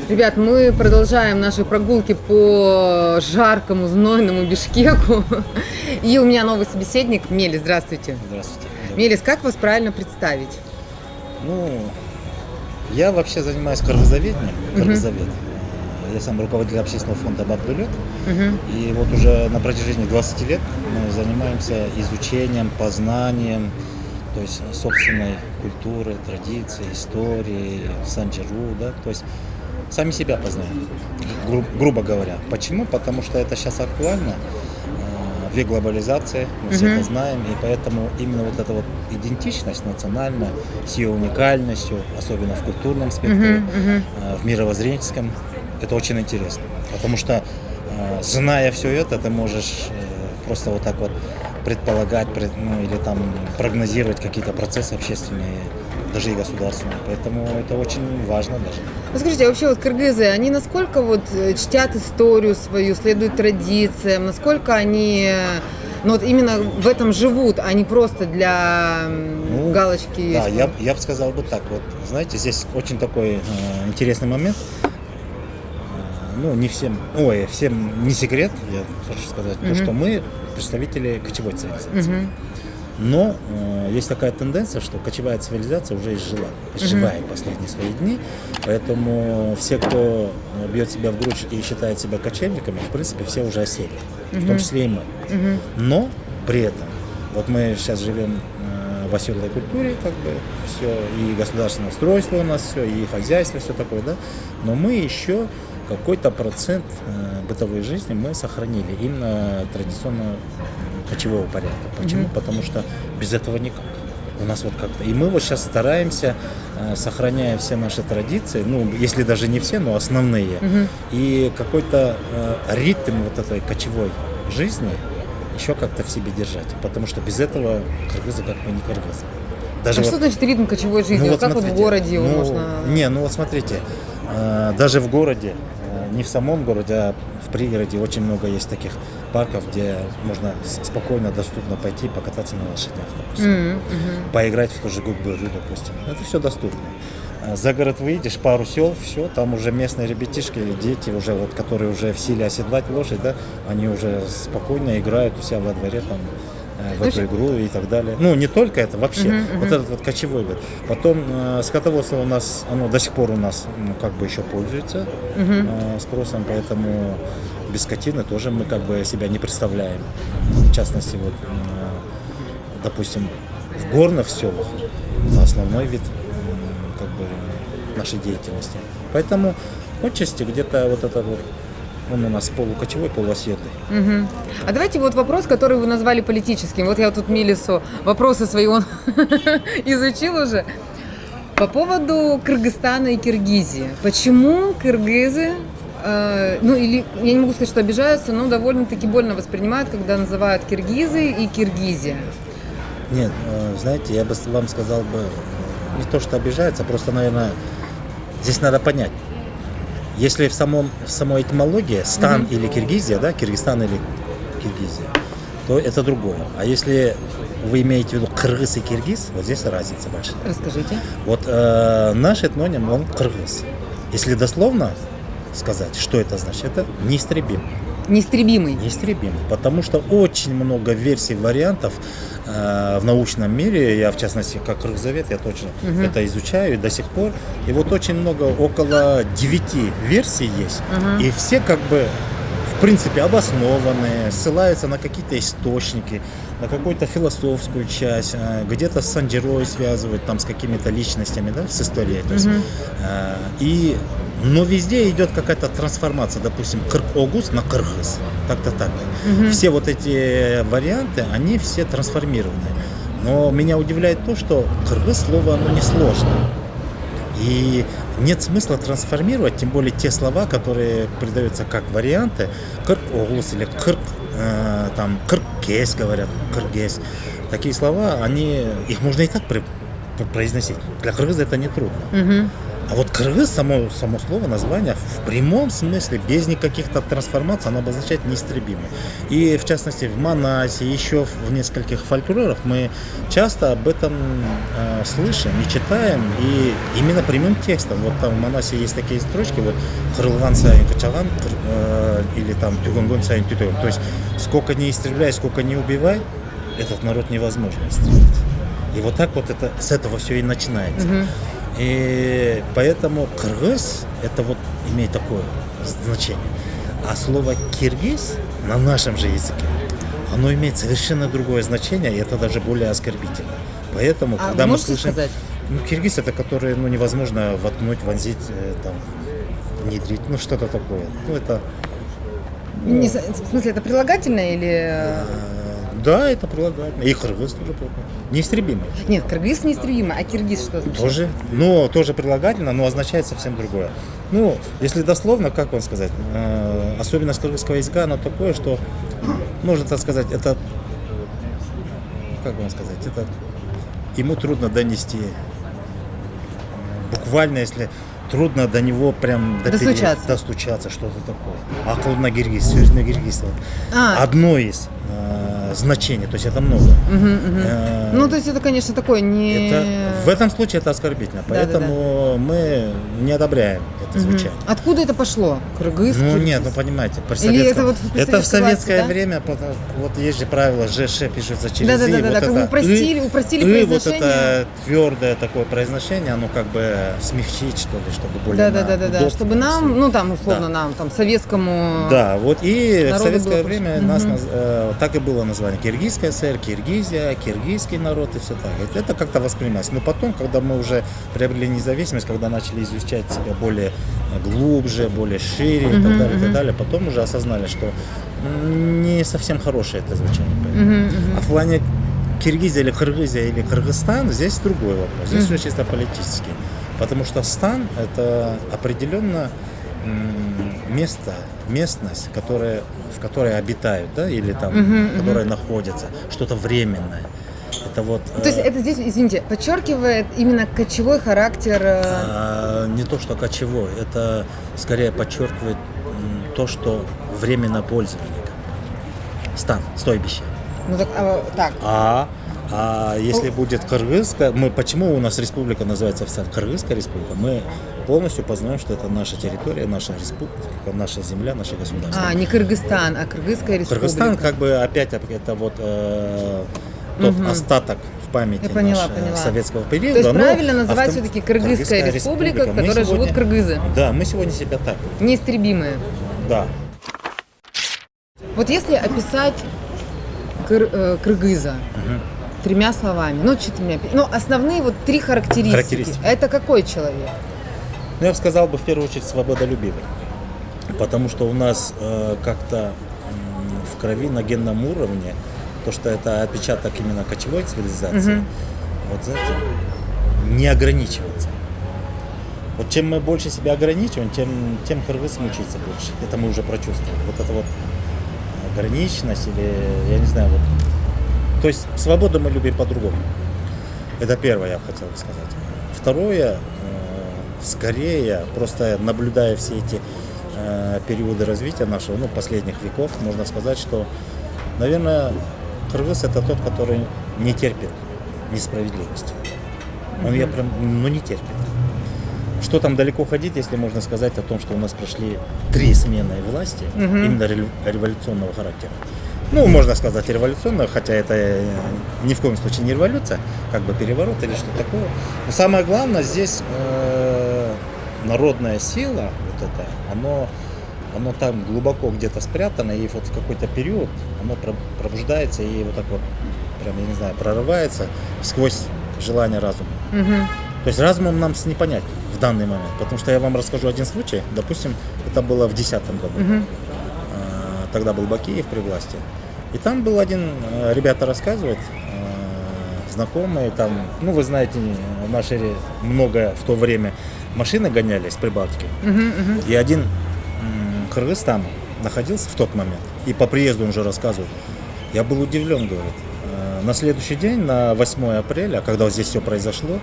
Ребят, мы продолжаем наши прогулки по жаркому, знойному Бишкеку. И у меня новый собеседник Мелис. Здравствуйте. Здравствуйте. Мелис, как вас правильно представить? Ну, я вообще занимаюсь кыргызоведением, кыргызовед. Я сам руководитель общественного фонда «Бабдулет». И вот уже на протяжении 20 лет мы занимаемся изучением, познанием, то есть собственной культуры, традиции, истории, санджиру, да, то есть сами себя познаем, грубо говоря. Почему? Потому что это сейчас актуально, в век глобализации, мы все это знаем, и поэтому именно вот эта вот идентичность национальная, с ее уникальностью, особенно в культурном спектре, в мировоззренческом, это очень интересно. Потому что, зная все это, ты можешь просто вот так вот предполагать, или там прогнозировать какие-то процессы общественные, даже и государственные. Поэтому это очень важно даже. Ну, скажите, а вообще вот кыргызы, они насколько вот чтят историю свою, следуют традициям, насколько они вот именно в этом живут, а не просто для галочки? Да, я бы сказал бы так. Вот, знаете, здесь очень такой интересный момент. Не всем, всем не секрет, я хочу сказать, то, что мы представители кочевой цивилизации. Но есть такая тенденция, что кочевая цивилизация уже изживает последние свои дни, поэтому все, кто бьет себя в грудь и считает себя кочевниками, в принципе, все уже осели, в том числе и мы. Но при этом, вот мы сейчас живем в оседлой культуре, как бы, все, и государственное устройство у нас все, и хозяйство, все такое, да, но мы еще какой-то процент бытовой жизни мы сохранили, именно традиционно кочевого порядка. Почему? Потому что без этого никак. У нас вот как-то. И мы вот сейчас стараемся, сохраняя все наши традиции, если даже не все, но основные, и какой-то ритм вот этой кочевой жизни еще как-то в себе держать. Потому что без этого кыргызы как бы не кыргызы. Даже что значит ритм кочевой жизни? Как смотрите, вот в городе его можно... вот смотрите, даже в городе, не в самом городе, а в пригороде очень много есть таких парков, где можно спокойно, доступно пойти покататься на лошадях, допустим, поиграть в ту же губбыру, допустим. Это все доступно. За город выйдешь, пару сел, все, там уже местные ребятишки, дети, уже вот, которые уже в силе оседлать лошадь, да, они уже спокойно играют у себя во дворе там, в эту игру и так далее. Не только это, вообще. Вот этот вот кочевой год. Потом скотоводство у нас, оно до сих пор у нас как бы еще пользуется спросом, поэтому без скотины тоже мы как бы себя не представляем. В частности, вот, допустим, в горных селах основной вид как бы нашей деятельности. Поэтому отчасти где-то вот это вот он у нас полукочевой, полуоседлый. А давайте вот вопрос, который вы назвали политическим. Вот я тут Мелису вопросы свои он изучил уже. По поводу Кыргызстана и Киргизии. Почему кыргызы, или я не могу сказать, что обижаются, но довольно-таки больно воспринимают, когда называют киргизы и Киргизия? Нет, знаете, я бы вам сказал бы, не то, что обижаются, просто, наверное, здесь надо понять. Если в самой этимологии стан или Киргизия, да, Киргизстан или Киргизия, то это другое. А если вы имеете в виду кыргыз и киргиз, вот здесь разница большая. Расскажите. Вот наш этноним, он кыргыз. Если дословно сказать, что это значит, это неистребим. Неистребимый. Неистребимый, потому что очень много версий, вариантов в научном мире, я в частности как кыргызовед, я точно это изучаю и до сих пор, и вот очень много, около 9 версий есть, и все как бы в принципе обоснованные, ссылаются на какие-то источники, на какую-то философскую часть, где-то с санджирой связывают, там с какими-то личностями, да, с историей, то есть, но везде идет какая-то трансформация, допустим, кырк-огуз на кыргыз, так-то так. Все вот эти варианты, они все трансформированы. Но меня удивляет то, что кыргыз слово, оно не сложное. И нет смысла трансформировать, тем более те слова, которые придаются как варианты, кырк-огуз или кырк-кес, говорят, кыргыз. Такие слова, их можно и так произносить. Для кыргыза это не трудно. А вот кыргыз, само слово, название, в прямом смысле, без никаких трансформаций, оно обозначает неистребимый. И в частности в Манасе, еще в нескольких фольклорах мы часто об этом слышим и читаем, и именно прямым текстом. Вот там в Манасе есть такие строчки, вот «Кырылган сайын кычаган», или там «Тюгонгон сайын тютөгөн». То есть сколько не истребляй, сколько не убивай, этот народ невозможно истребить. И вот так вот это, с этого все и начинается. И поэтому кыргыз это вот имеет такое значение. А слово киргиз на нашем же языке, оно имеет совершенно другое значение, и это даже более оскорбительно. Поэтому, когда вы мы можете слышим... сказать? Ну, киргиз это который, ну, невозможно воткнуть, вонзить, там, внедрить, ну, что-то такое. Ну, это... Не, в смысле, это прилагательное или... Да, это прилагательно. И кыргыз тоже прилагательно. Неистребимый. Нет, кыргыз неистребимый, а киргиз что означает? Тоже. Ну, тоже прилагательно, но означает совсем другое. Ну, если дословно, как вам сказать, особенность кыргызского языка, оно такое, что, можно так сказать, это, как вам сказать, это ему трудно донести. Буквально, если трудно до него прям достучаться, что-то такое. Акылна киргиз, сөзіне киргиз. Одно из значений, то есть это много. Ну, то есть это, конечно, такое не... В этом случае это оскорбительно, поэтому мы не одобряем это звучание. Откуда это пошло? Кыргыз? Ну нет, ну понимаете, это в советское время, вот есть же правило, ЖШ пишется через «и». Да, как бы упростили произношение. Вот это твердое такое произношение, оно как бы смягчить, что ли, чтобы более Да, чтобы нам, ну там, условно, нам, там, советскому... Да, вот и в советское время нас так и было название Киргизская ССР, Киргизия, киргизский народ и все так. Это как-то воспринималось. Но потом, когда мы уже приобрели независимость, когда начали изучать себя более глубже, более шире и так далее, потом уже осознали, что не совсем хорошее это звучание. А в плане Киргизия или Кыргызия или Кыргызстан, здесь другой вопрос. Здесь уже чисто политический. Потому что стан – это определенно местность, в которой обитают, да, или там, в которой находятся, что-то временное. Это вот. То есть это здесь, извините, подчеркивает именно кочевой характер. Не то, что кочевой, это скорее подчеркивает то, что временно пользование. Стан, стойбище. Ну так. А если будет кыргызская, почему у нас республика называется официально Кыргызская республика? Мы полностью познаем, что это наша территория, наша республика, наша земля, наше государство. Не Кыргызстан, а Кыргызская республика. Кыргызстан как бы опять это вот тот остаток в памяти советского периода. То есть правильно называть все-таки Кыргызская республика, в которой живут кыргызы. Да, мы сегодня себя так. Неистребимые. Да. Вот если описать кыргыза тремя словами, основные вот три характеристики. Это какой человек? Я бы сказал в первую очередь свободолюбивый, потому что у нас как-то в крови на генном уровне то, что это отпечаток именно кочевой цивилизации, вот знаете, не ограничиваться. Вот чем мы больше себя ограничиваем, тем кыргыз мучается больше. Это мы уже прочувствовали. Вот это вот ограниченность или, я не знаю, вот. То есть свободу мы любим по-другому. Это первое, я хотел бы сказать. Второе, скорее, просто наблюдая все эти периоды развития нашего, последних веков, можно сказать, что, наверное, кыргыз это тот, который не терпит несправедливости. Он ее прям, не терпит. Что там далеко ходить, если можно сказать о том, что у нас прошли 3 смены власти, именно революционного характера. Можно сказать революционного, хотя это ни в коем случае не революция, как бы переворот или что-то такое. Но самое главное, здесь народная сила, вот это, оно там глубоко где-то спрятано, и вот в какой-то период оно пробуждается и вот так вот, прям, я не знаю, прорывается сквозь желание разума. То есть разумом нам не понять в данный момент, потому что я вам расскажу один случай. Допустим, это было в 2010 году. Тогда был Бакиев при власти. И там был один, ребята рассказывают, знакомые, там, вы знаете, наши много в то время машины гонялись с Прибалтики. И один кыргыз там находился в тот момент. И по приезду он уже рассказывает. Я был удивлен, говорит. На следующий день, на 8 апреля, когда вот здесь все произошло,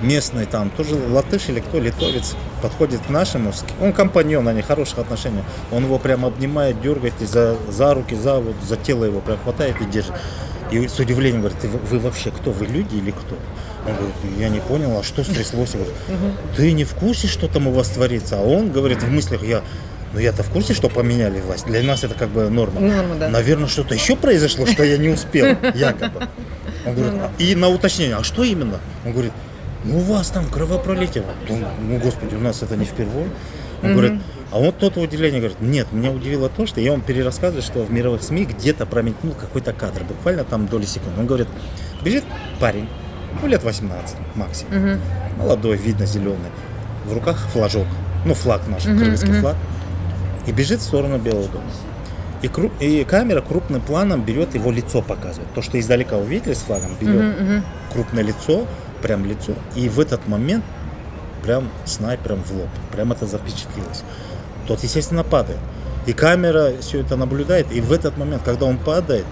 местный там, тоже латыш или кто, литовец, подходит к нашему, он компаньон, они хороших отношений, он его прямо обнимает, дергает и за руки, за тело его прям хватает и держит. И с удивлением говорит: вы вообще кто, вы люди или кто? Он говорит: я не понял, а что стряслось? Я говорю: ты не в курсе, что там у вас творится? А он говорит в мыслях: я-то в курсе, что поменяли власть. Для нас это как бы норма. Да. Наверное, что-то еще произошло, что я не успел, якобы. Он говорит, и на уточнение: а что именно? Он говорит: у вас там кровопролитие. Ну, господи, у нас это не впервые. Он говорит, а вот тот удивление говорит: нет, меня удивило то, что я вам перерассказываю, что в мировых СМИ где-то промелькнул какой-то кадр, буквально там доли секунды. Он говорит: бежит парень, лет 18 максимум, молодой, видно, зеленый, в руках флажок, флаг наш, кыргызский флаг, и бежит в сторону Белого дома. И камера крупным планом берет его лицо, показывает. То, что издалека увидели с флагом, берет крупное лицо, прям лицо, и в этот момент прям снайпером в лоб, прям это запечатлелось. Тот, естественно, падает. И камера все это наблюдает, и в этот момент, когда он падает,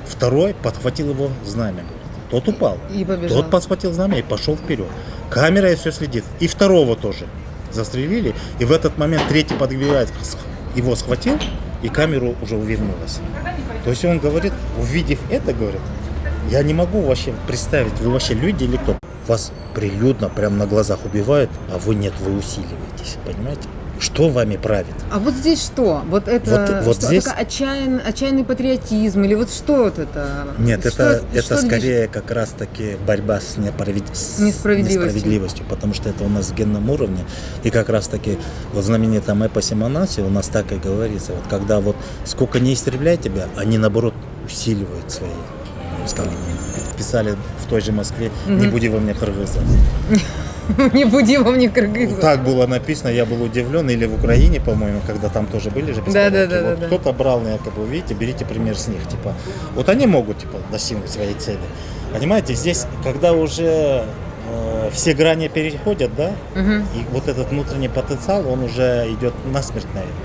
второй подхватил его знамя. Тот упал. И побежал. Тот подхватил знамя и пошел вперед. Камера все следит. И второго тоже застрелили. И в этот момент третий подбегает, его схватил, и камеру уже увернулась. То есть он говорит, увидев это, говорит: я не могу вообще представить, вы вообще люди или кто? Вас прилюдно, прямо на глазах убивают, а вы нет, вы усиливаетесь, понимаете? Что вами правит? А вот здесь что? Вот это вот что, здесь... такой отчаянный патриотизм? Или вот что вот это? Нет, что это скорее как раз-таки борьба с несправедливостью, потому что это у нас в генном уровне. И как раз-таки вот в знаменитом эпосе Манаси у нас так и говорится. Вот когда вот сколько не истребляй тебя, они наоборот усиливают свои, скажем, писали в той же Москве: не буди во мне кыргыза. Не буди во мне кыргыза. Так было написано, я был удивлен. Или в Украине, по-моему, когда там тоже были же беспорядки. Да. Кто-то брал, якобы, видите, берите пример с них. Типа, вот они могут достигнуть своей цели. Понимаете, здесь, когда уже все грани переходят, да, и вот этот внутренний потенциал, он уже идет насмерть, наверное.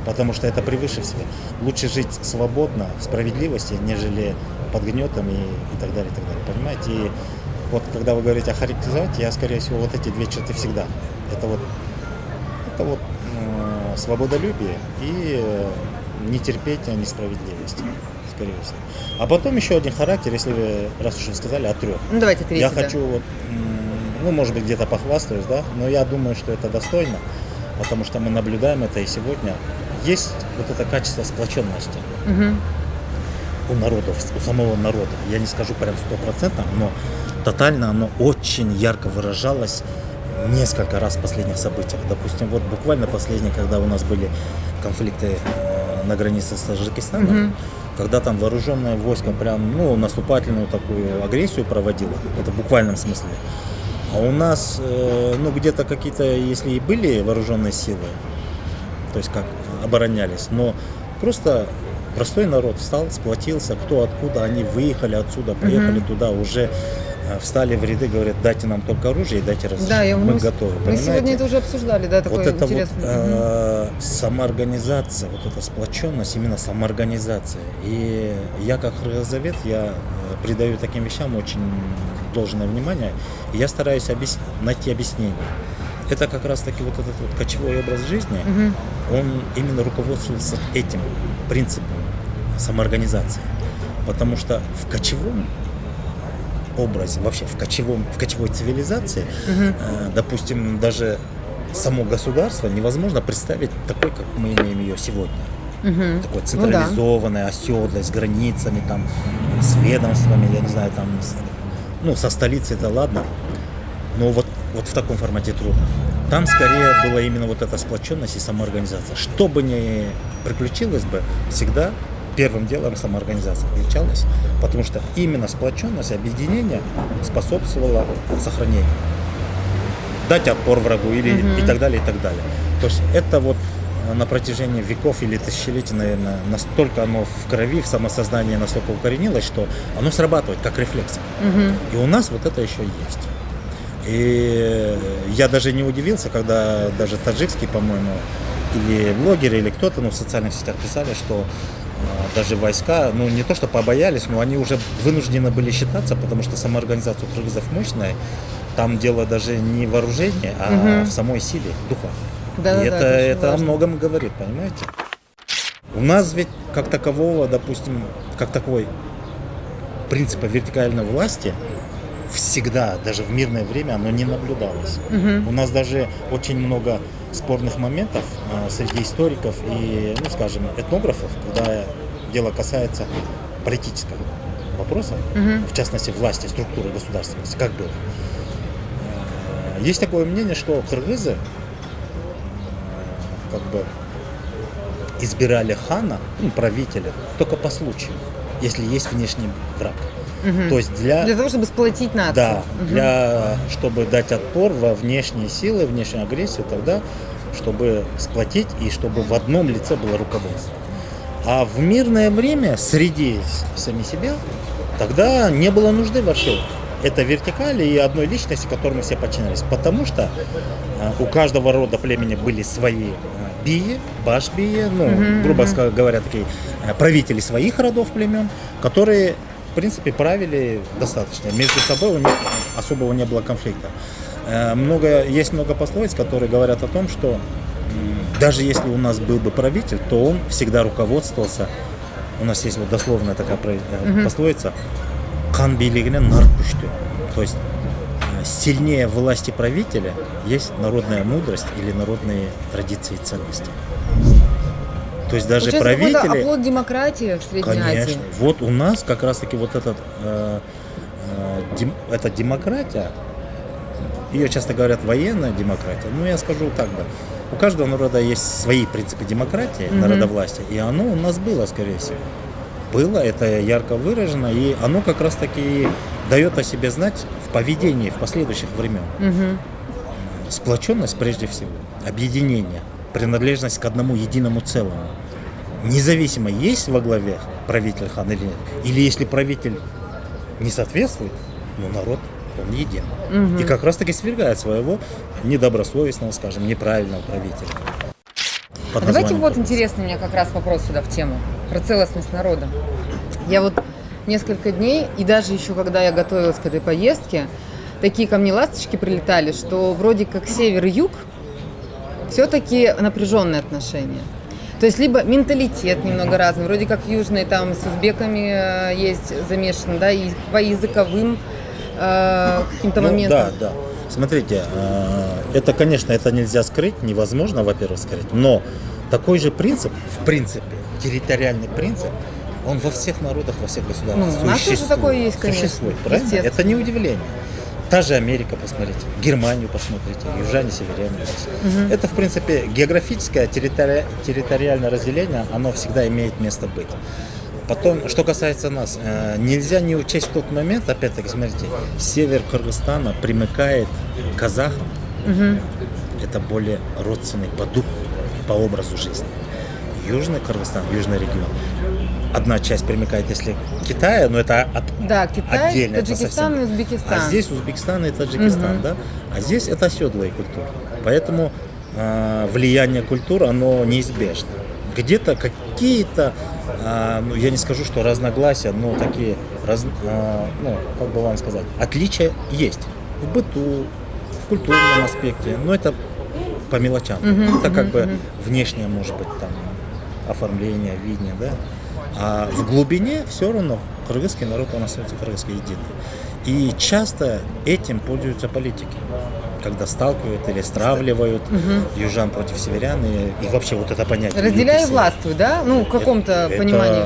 Потому что это превыше всего. Лучше жить свободно, в справедливости, нежели под гнетом и так далее, и так далее. Понимаете? И вот когда вы говорите о характеризовать, я, скорее всего, вот эти две черты всегда. Это вот свободолюбие и нетерпение, несправедливость, скорее всего. А потом еще один характер, если вы, раз уж вы сказали, о трех. Ну, давайте третий. Я хочу может быть, где-то похвастаюсь, да, но я думаю, что это достойно, потому что мы наблюдаем это и сегодня. Есть вот это качество сплоченности у народов, у самого народа. Я не скажу прям 100%, но тотально оно очень ярко выражалось несколько раз в последних событиях. Допустим, вот буквально последние, когда у нас были конфликты на границе с Таджикистаном, когда там вооруженное войско прям, наступательную такую агрессию проводило, это в буквальном смысле. А у нас, где-то какие-то, если и были вооруженные силы, то есть как оборонялись, но просто простой народ встал, сплотился, кто откуда, они выехали отсюда, поехали туда, уже встали в ряды, говорят: дайте нам только оружие и дайте разрешение, мы готовы. Мы сегодня это уже обсуждали, да, такое вот это интересное. Самоорганизация, вот эта сплоченность, именно самоорганизация. И я как хрызовед, я придаю таким вещам очень должное внимание, и я стараюсь найти объяснение. Это как раз таки вот этот вот кочевой образ жизни, он именно руководствовался этим принципом самоорганизации. Потому что в кочевом образе, вообще в кочевой цивилизации, допустим, даже само государство невозможно представить такой, как мы имеем ее сегодня. Такое централизованное, оседлое, с границами, там, с ведомствами, я не знаю, там, со столицей, это ладно. Но вот в таком формате трудно. Там скорее была именно вот эта сплоченность и самоорганизация. Что бы ни приключилось бы, всегда первым делом самоорганизация включалась, потому что именно сплоченность, объединение способствовало сохранению. Дать отпор врагу и так далее, и так далее. То есть это вот на протяжении веков или тысячелетий, наверное, настолько оно в крови, в самосознании настолько укоренилось, что оно срабатывает как рефлекс. И у нас вот это еще есть. И я даже не удивился, когда даже таджикские, по-моему, или блогеры, или кто-то в социальных сетях писали, что даже войска, не то что побоялись, но они уже вынуждены были считаться, потому что самоорганизация у кыргызов мощная, там дело даже не в вооружении, а в самой силе духа. Да, И да, это о важно. многом говорит, понимаете? У нас ведь как такового, допустим, как такой принципа вертикальной власти всегда, даже в мирное время, оно не наблюдалось. У нас даже очень много спорных моментов среди историков и, ну, скажем, этнографов, когда дело касается политического вопроса, в частности, власти, структуры государственности, как было. Есть такое мнение, что кыргызы как бы избирали хана, ну, правителя, только по случаю, если есть внешний враг. То есть Для того, чтобы сплотить нацию. да, чтобы дать отпор во внешние силы, внешнюю агрессию, тогда, чтобы сплотить и чтобы в одном лице было руководство. А в мирное время среди сами себя тогда не было нужды вообще этой вертикали и одной личности, которой мы все подчинялись. Потому что у каждого рода племени были свои бии, баш-бии, ну, грубо говоря, такие правители своих родов племен, которые, в принципе, правили достаточно. Между собой у них особого не было конфликта. Есть много пословиц, которые говорят о том, что даже если у нас был бы правитель, то он всегда руководствовался, у нас есть вот дословная такая пословица, «Қан билигінен нарт күшті». То есть сильнее власти правителя есть народная мудрость или народные традиции и ценности. То есть даже Получается, правители... оплот демократии в Средней Азии. Конечно. Вот у нас как раз-таки вот эта демократия, ее часто говорят военная демократия, но я скажу так бы, у каждого народа есть свои принципы демократии, народовластия, и оно у нас было, скорее всего. Было, это ярко выражено, и оно как раз-таки дает о себе знать в поведении в последующих времен. Сплоченность прежде всего, объединение, принадлежность к одному единому целому. Независимо, есть во главе правитель хан или нет, или если правитель не соответствует, ну, народ, он един. И как раз-таки свергает своего недобросовестного, скажем, неправильного правителя. Давайте вот интересный у меня как раз вопрос сюда в тему про целостность народа. Я вот несколько дней, и даже еще когда я готовилась к этой поездке, такие ко мне ласточки прилетали, что вроде как север и юг все-таки напряженные отношения. То есть либо менталитет немного разный, вроде как южный там с узбеками есть замешан, да, и по языковым каким-то моментам. Да. Смотрите, это, конечно, это нельзя скрыть, невозможно, во-первых, скрыть, но такой же принцип, в принципе, территориальный принцип, он во всех народах, во всех государствах Ну, у нас тоже такое есть, конечно. Существует, правильно? Естественно. Это не удивление. Та же Америка, посмотрите, Германию посмотрите, южане, северяне. Это, в принципе, географическое, территориальное разделение, оно всегда имеет место быть. Потом, что касается нас, нельзя не учесть в тот момент, опять-таки, смотрите, север Кыргызстана примыкает к казахам, это более родственный по духу, по образу жизни. Южный Кыргызстан, южный регион, одна часть примыкает, если к Китаю, но это Да, Китай, отдельно, это Таджикистан и совсем. Узбекистан. А здесь Узбекистан и Таджикистан, да? А здесь это оседлая культура. Поэтому влияние культуры, оно неизбежно. Где-то какие-то, ну, я не скажу, что разногласия, но такие, ну, как бы вам сказать, отличия есть в быту, в культурном аспекте, но это по мелочам. Это как бы внешнее, может быть, там, оформление, видение, да? А в глубине все равно кыргызский народ, он остается кыргызский единый. И часто этим пользуются политики, когда сталкивают или стравливают южан против северян и вообще вот это понятие. Разделяй и властвуй, да? Ну, в каком-то понимании.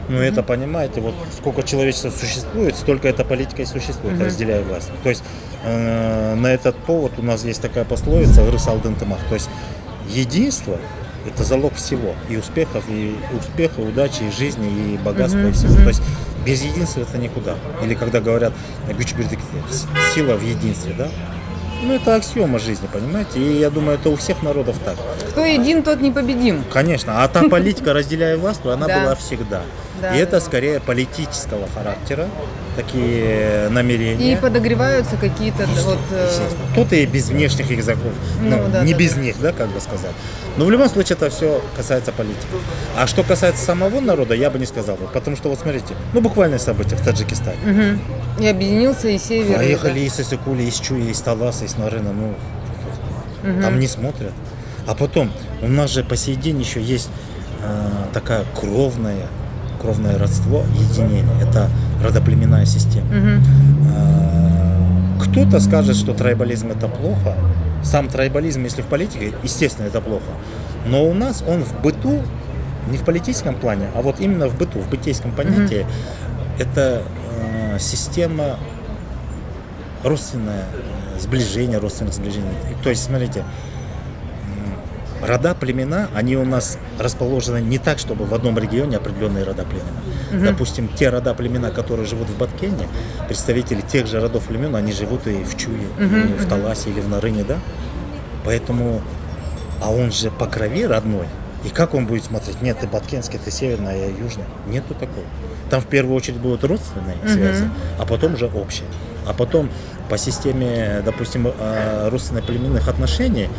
Ну, это, понимаете, вот сколько человечества существует, столько эта политика и существует, разделяя власть. То есть на этот повод у нас есть такая пословица «Ырыс алдын тымак». То есть единство – это залог всего, и успеха, и удачи, и жизни, и богатства, и всего. То есть без единства это никуда. Или когда говорят «güç birlikte», сила в единстве, да? Ну, это аксиома жизни, понимаете? И я думаю, это у всех народов так. Кто един, тот непобедим. Конечно. А та политика, разделяя власть, она Да. была всегда. Да, и это да. скорее политического характера, такие намерения. И подогреваются какие-то вот... Естественно. Кто-то и без внешних языков, Ну, да, не да, без да. них, да, как бы сказать. Но в любом случае это все касается политики. А что касается самого народа, я бы не сказал. Потому что вот смотрите, ну буквальные события в Таджикистане. Мгм. И объединился и север. и Поехали и Сысыкули, и Чуи, и Таласа, и Снарына, ну, там не смотрят. А потом, у нас же по сей день еще есть такая кровное родство, единение. Это родоплеменная система. Кто-то скажет, что трайбализм это плохо. Сам трайбализм, если в политике, естественно, это плохо. Но у нас он в быту, не в политическом плане, а вот именно в быту, в бытийском понятии, это система родственное сближение, родственных сближений. То есть, смотрите, рода, племена, они у нас расположены не так, чтобы в одном регионе определенные рода, племена. Допустим, те рода, племена, которые живут в Баткене, представители тех же родов, племен, они живут и в Чуе, и в Таласе, или в Нарыне, да? Поэтому, а он же по крови родной. И как он будет смотреть? Нет, ты баткенский, ты северный, а я южный. Нету такого. Там в первую очередь будут родственные связи, а потом уже общие. А потом по системе, допустим, родственно-племенных отношений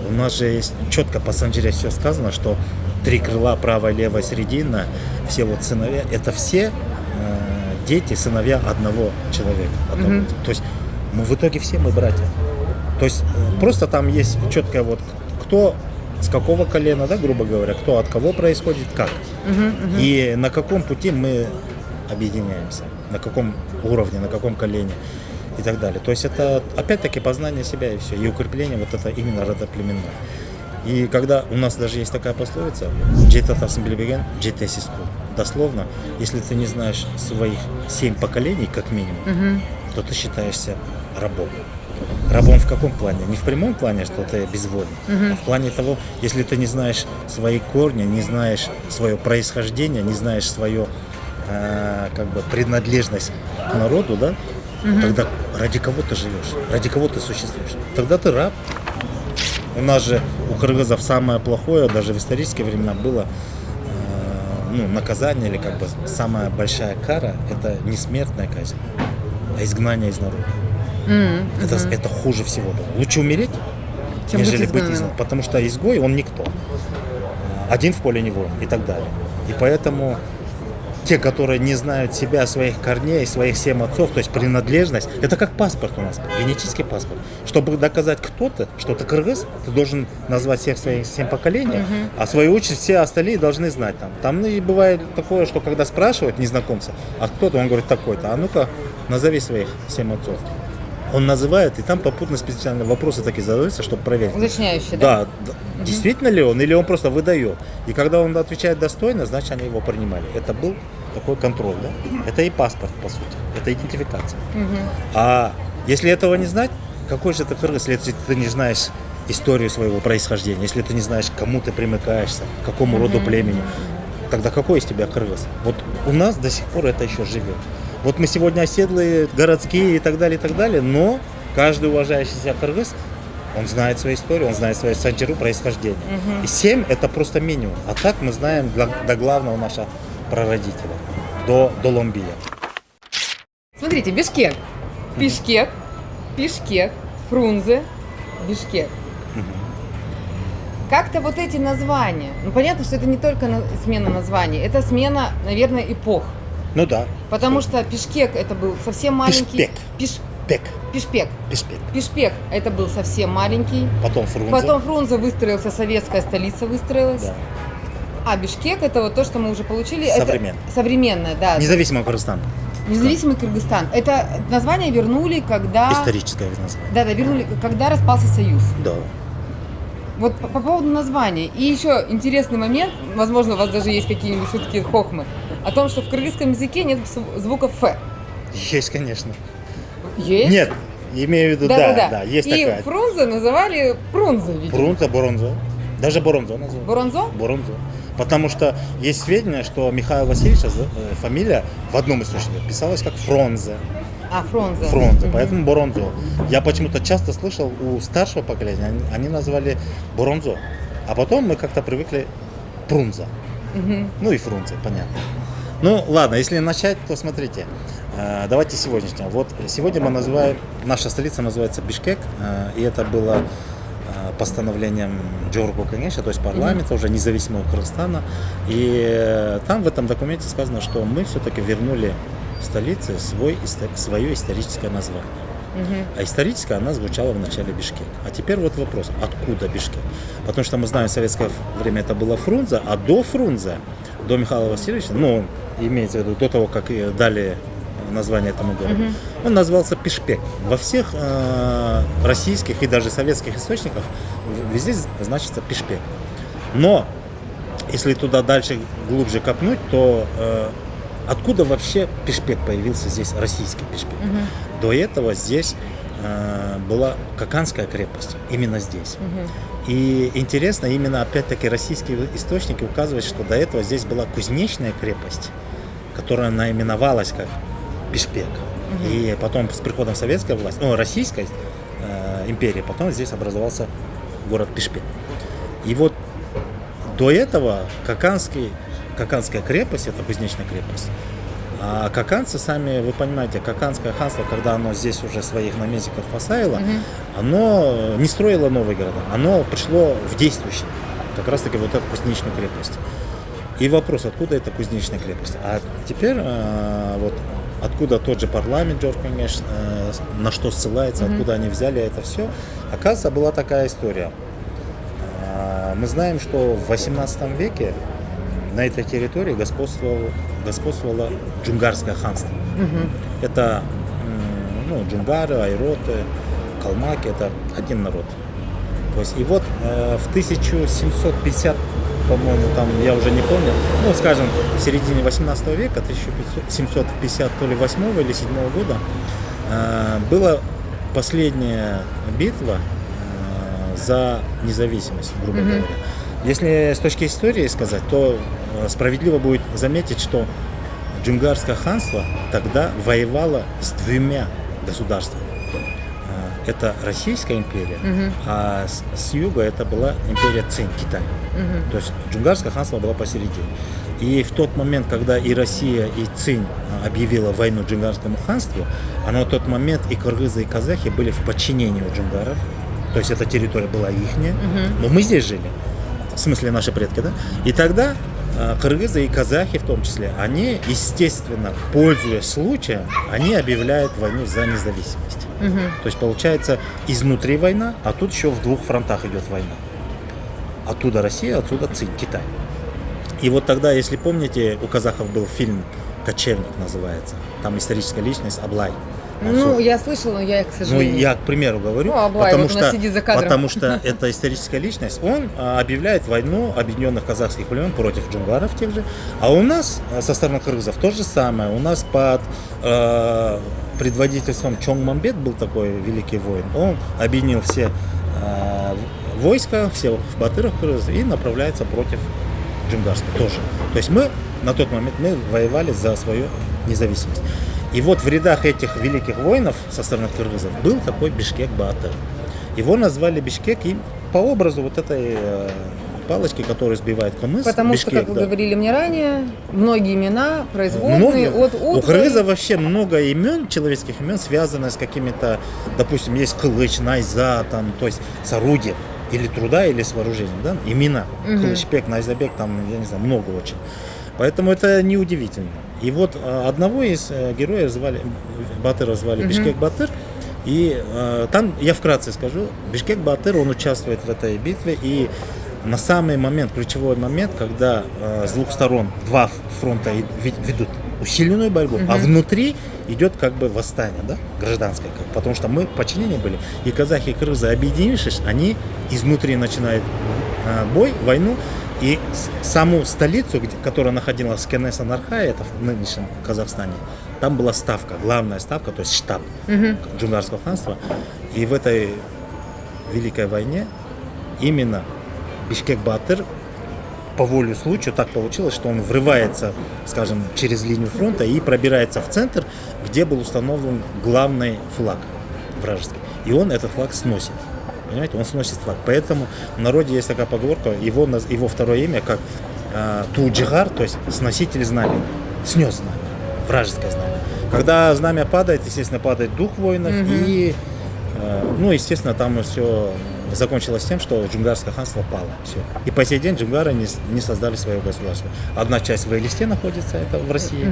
у нас же есть четко по Санджире все сказано, что 3 крыла, правое, левое, середина, все вот сыновья, это все дети, сыновья одного человека. То есть мы в итоге все мы братья. То есть просто там есть четкое вот кто с какого колена, да, грубо говоря, кто от кого происходит, как. И на каком пути мы объединяемся, на каком уровне, на каком колене и так далее. То есть это опять-таки познание себя и все, и укрепление вот это именно родоплеменное. И когда у нас даже есть такая пословица «Джейтатасым билибеген, джейтесиску», дословно, если ты не знаешь своих 7 поколений, как минимум, то ты считаешься рабом. Рабом в каком плане? Не в прямом плане, что ты безвольный, а в плане того, если ты не знаешь свои корни, не знаешь свое происхождение, не знаешь свою как бы принадлежность к народу, да, тогда ради кого ты живешь, ради кого ты существуешь, тогда ты раб. У нас же, у кыргызов самое плохое, даже в исторические времена было наказание, или как бы самая большая кара, это не смертная казнь, а изгнание из народа. Это хуже всего было. Лучше умереть, чем нежели быть изгнанным. изгнанным. Потому что изгой, он никто. Один в поле не воин и так далее. И поэтому те, которые не знают себя, своих корней, своих 7 отцов, то есть принадлежность, это как паспорт у нас, генетический паспорт. Чтобы доказать кто-то, что ты кыргыз, ты должен назвать всех своих 7 поколений, а в свою очередь все остальные должны знать. Там и бывает такое, что когда спрашивают незнакомца, а кто-то, он говорит такой-то, а ну-ка назови своих 7 отцов. Он называет, и там попутно специально вопросы такие задаются, чтобы проверить. Уточняющие, да? Да, действительно ли он, или он просто выдает. И когда он отвечает достойно, значит, они его принимали. Это был такой контроль, да? Это и паспорт, по сути. Это идентификация. А если этого не знать, какой же ты кыргыз, если ты не знаешь историю своего происхождения, если ты не знаешь, к кому ты примыкаешься, к какому роду племени, тогда какой из тебя кыргыз? Вот у нас до сих пор это еще живет. Вот мы сегодня оседлые, городские и так далее, но каждый уважающий себя кыргыз, он знает свою историю, он знает свою санджиру, происхождение. И 7 это просто минимум. А так мы знаем до главного нашего прародителя, до Ломбия. Смотрите, Бишкек, Фрунзе, Бишкек. Как-то вот эти названия, понятно, что это не только смена названий, это смена, наверное, эпох. Ну да. Потому что Пишкек это был совсем маленький. Пек. Пишпек. Пишпек. Пишпек это был совсем маленький. Потом Фрунзе. Потом Фрунзе выстроился, советская столица выстроилась. Да. А Бишкек это вот то, что мы уже получили. Современное. Это современное, да. Независимый Кыргызстан. Независимый Кыргызстан. Это название вернули, когда... Историческое название. Да, вернули, когда распался Союз. Да. Вот по поводу названия. И еще интересный момент, возможно, у вас даже есть какие-нибудь шутки, хохмы, о том, что в кыргызском языке нет звука «ф». Есть, конечно. Есть? Нет, имею в виду, да, есть и такая. Фрунзе называли Прунзе, видимо. Фрунзе, Боронзо. Даже Боронзо называют. Боронзо? Боронзо. Потому что есть сведения, что Михаил Васильевич, фамилия в одном источнике писалась как Фронзе. Фрунзе. Фрунзе, поэтому Боронзо. Я почему-то часто слышал у старшего поколения, они назвали Боронзо. А потом мы как-то привыкли Прунза. Ну и Фрунзе, понятно. Ну ладно, если начать, то смотрите. Давайте сегодняшнего. Вот сегодня мы называем, наша столица называется Бишкек, и это было постановлением Джоргу Канеша, то есть парламента уже независимого Кыргызстана. И там в этом документе сказано, что мы все-таки вернули столице свое историческое название. А исторически она звучала в начале Бишкек. А теперь вот вопрос, откуда Бишкек? Потому что мы знаем, в советское время это было Фрунзе, а до Фрунзе, до Михаила Васильевича, ну, имеется в виду до того, как дали название этому городу, он назывался Пишпек. Во всех российских и даже советских источниках везде значится Пишпек. Но если туда дальше глубже копнуть, то откуда вообще Пишпек появился здесь, российский Пишпек? До этого здесь была Каканская крепость, именно здесь. И интересно, именно опять-таки российские источники указывают, что до этого здесь была кузнечная крепость, которая наименовалась как Пишпек. И потом с приходом советской власти, российской империи, потом здесь образовался город Пишпек. И вот до этого Каканская крепость, это кузнечная крепость. А каканцы сами, вы понимаете, Каканское ханство, когда оно здесь уже своих наместников поставило, оно не строило новые города, оно пришло в действующий, как раз таки вот эту кузнечную крепость. И вопрос, откуда эта кузнечная крепость? А теперь вот откуда тот же парламент Джордж Канеш, на что ссылается, откуда они взяли это все. Оказывается, была такая история. Мы знаем, что в 18 веке на этой территории господствовало Джунгарское ханство. Это джунгары, айроты, калмаки, это один народ. То есть, и вот в 1750, по-моему, там, я уже не помню, скажем, в середине 18 века, 1750 то ли 8 или 7 года, была последняя битва за независимость, грубо говоря. Если с точки истории сказать, то справедливо будет заметить, что Джунгарское ханство тогда воевало с двумя государствами. Это Российская империя, а с юга это была империя Цинь, Китай. То есть Джунгарское ханство было посередине. И в тот момент, когда и Россия, и Цинь объявила войну Джунгарскому ханству, на тот момент и кыргызы, и казахи были в подчинении у джунгаров. То есть эта территория была ихняя, но мы здесь жили. В смысле, наши предки, да? И тогда кыргызы и казахи в том числе, они, естественно, пользуясь случаем, они объявляют войну за независимость. То есть получается изнутри война, а тут еще в двух фронтах идет война. Оттуда Россия, отсюда Цинь, Китай. И вот тогда, если помните, у казахов был фильм «Кочевник» называется. Там историческая личность Аблай. Я слышала, но я, к сожалению... я к примеру говорю, Аблай, потому, вот у нас сидит за кадром. потому что это историческая личность. Он объявляет войну объединенных казахских племен против джунгаров тех же. А у нас со стороны кыргызов то же самое. У нас под предводительством Чонгмамбет был такой великий воин. Он объединил все войска, всех батыров кыргызов и направляется против джунгарского тоже. То есть мы на тот момент воевали за свою независимость. И вот в рядах этих великих воинов со стороны кыргызов был такой Бишкек-Баатыр. Его назвали Бишкек и по образу вот этой палочки, которая сбивает кумыс. Потому Бишкек, что, как вы говорили мне ранее, многие имена производные от У кыргызов вообще много имен, человеческих имен, связаны с какими-то, допустим, есть Кылыч, Найза, там, то есть с орудием или труда, или с вооружением, да? Имена. Кылычбек, Найзабек, там, я не знаю, много очень. Поэтому это неудивительно. И вот одного из героев звали, Батыра звали Бишкек-Батыр. И там, я вкратце скажу, Бишкек-Батыр, он участвует в этой битве. И на самый момент, ключевой момент, когда с двух сторон два фронта ведут усиленную борьбу, а внутри идет как бы восстание, да, гражданское, потому что мы в подчинении были. И казахи и кыргызы, объединившись, они изнутри начинают бой, войну. И саму столицу, которая находилась в Кенес-Анархае, это в нынешнем Казахстане, там была ставка, главная ставка, то есть штаб Джунгарского ханства. И в этой великой войне именно Бишкек-Батыр по воле случая так получилось, что он врывается, скажем, через линию фронта и пробирается в центр, где был установлен главный флаг вражеский. И он этот флаг сносит. Понимаете, он сносит флаг. Поэтому в народе есть такая поговорка, его второе имя как Туджигар, то есть сноситель знамени. Снес знамя, вражеское знамя. Когда знамя падает, естественно, падает дух воинов, и, ну, естественно, там все закончилось тем, что Джунгарское ханство пало. Все. И по сей день джунгары не создали свое государство. Одна часть в Элисте находится, это в России,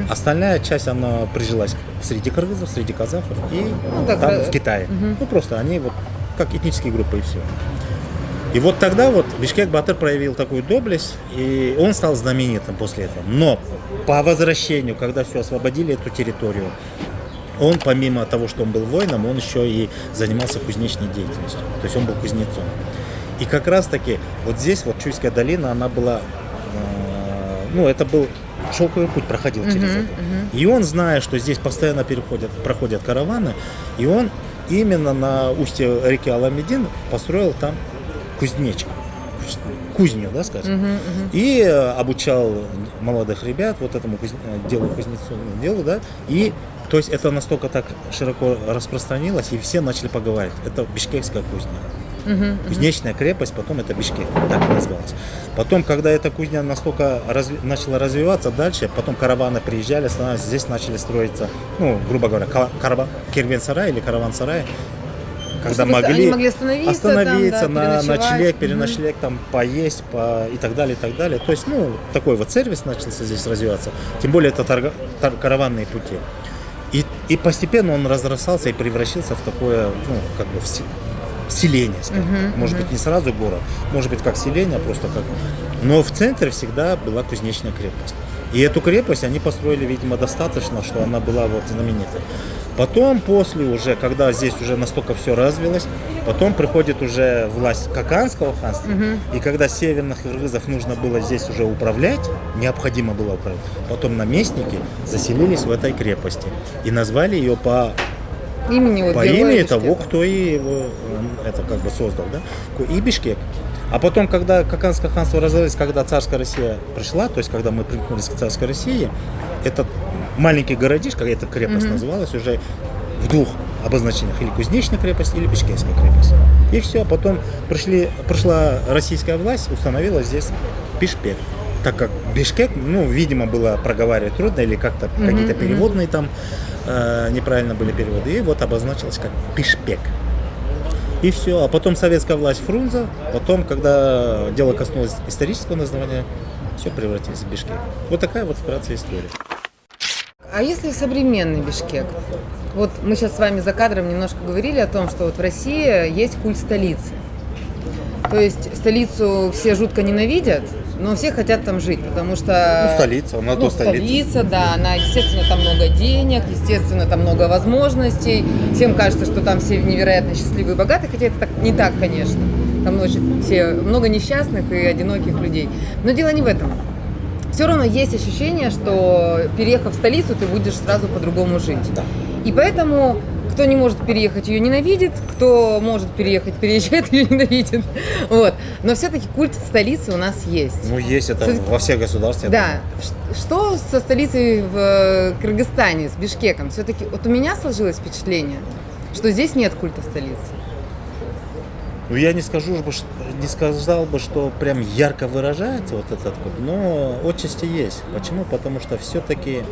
остальная часть, она прижилась среди кыргызов, среди казахов и там, в Китае. Ну, просто они вот как этнические группы, и все. И вот тогда вот Бишкек-Батыр проявил такую доблесть, и он стал знаменитым после этого. Но по возвращению, когда все освободили эту территорию, он, помимо того, что он был воином, он еще и занимался кузнечной деятельностью. То есть он был кузнецом. И как раз таки вот здесь, вот Чуйская долина, она была, ну, это был шелковый путь, проходил через это. И он, зная, что здесь постоянно проходят караваны, и он именно на устье реки Аламедин построил там кузню, да, скажем, и обучал молодых ребят вот этому делу, да, и то есть это настолько так широко распространилось, и все начали поговаривать, это бишкекская кузня. Кузнечная крепость, потом это Бишкек, так и называлось. Потом, когда эта кузня настолько начала развиваться дальше, потом караваны приезжали, здесь начали строиться, ну, грубо говоря, кервен-сарай или караван-сарай, когда могли остановиться там, да, на ночлег, переночлег, там, поесть и так далее, и так далее. То есть, ну, такой вот сервис начался здесь развиваться. Тем более это караванные пути. И постепенно он разрастался и превращался в такое, ну, как бы в селение, скажем. Может быть, не сразу город, может быть, как селение, просто как. Но в центре всегда была кузнечная крепость. И эту крепость они построили, видимо, достаточно, что она была вот знаменитой. Потом, после уже, когда здесь уже настолько все развилось, потом приходит уже власть Каканского ханства, и когда северных кыргызов нужно было здесь уже управлять, необходимо было управлять, потом наместники заселились в этой крепости и назвали ее по имени того, кто его это как бы создал, да, и Бишкек. А потом, когда Каканское ханство развалилось, когда царская Россия пришла, то есть когда мы примкнулись к царской России, этот маленький городишко, эта крепость называлась уже в двух обозначениях: или Кузнечная крепость, или Бишкекская крепость. И все, потом пришла российская власть, установила здесь Бишкек. Так как Бишкек, ну, видимо, было проговаривать трудно, или как-то какие-то переводные там неправильно были переводы, и вот обозначилось как Бишкек. И все. А потом советская власть Фрунзе, потом, когда дело коснулось исторического названия, все превратилось в Бишкек. Вот такая вот вкратце история. А если современный Бишкек? Вот мы сейчас с вами за кадром немножко говорили о том, что вот в России есть культ столицы. То есть столицу все жутко ненавидят, но все хотят там жить, потому что... Ну, столица, она то столица, да, она, естественно, там много денег, естественно, там много возможностей. Всем кажется, что там все невероятно счастливые и богатые, хотя это не так, конечно. Там много несчастных и одиноких людей. Но дело не в этом. Все равно есть ощущение, что переехав в столицу, ты будешь сразу по-другому жить. Да. И поэтому... Кто не может переехать, ее ненавидит, кто может переезжает, ее ненавидит. Вот. Но все-таки культ столицы у нас есть. Ну, есть это во всех государствах. Да. Что со столицей в Кыргызстане, с Бишкеком? Все-таки вот у меня сложилось впечатление, что здесь нет культа столицы. Ну, я не сказал бы, что прям ярко выражается вот этот культ, но отчасти есть. Почему? Потому что все-таки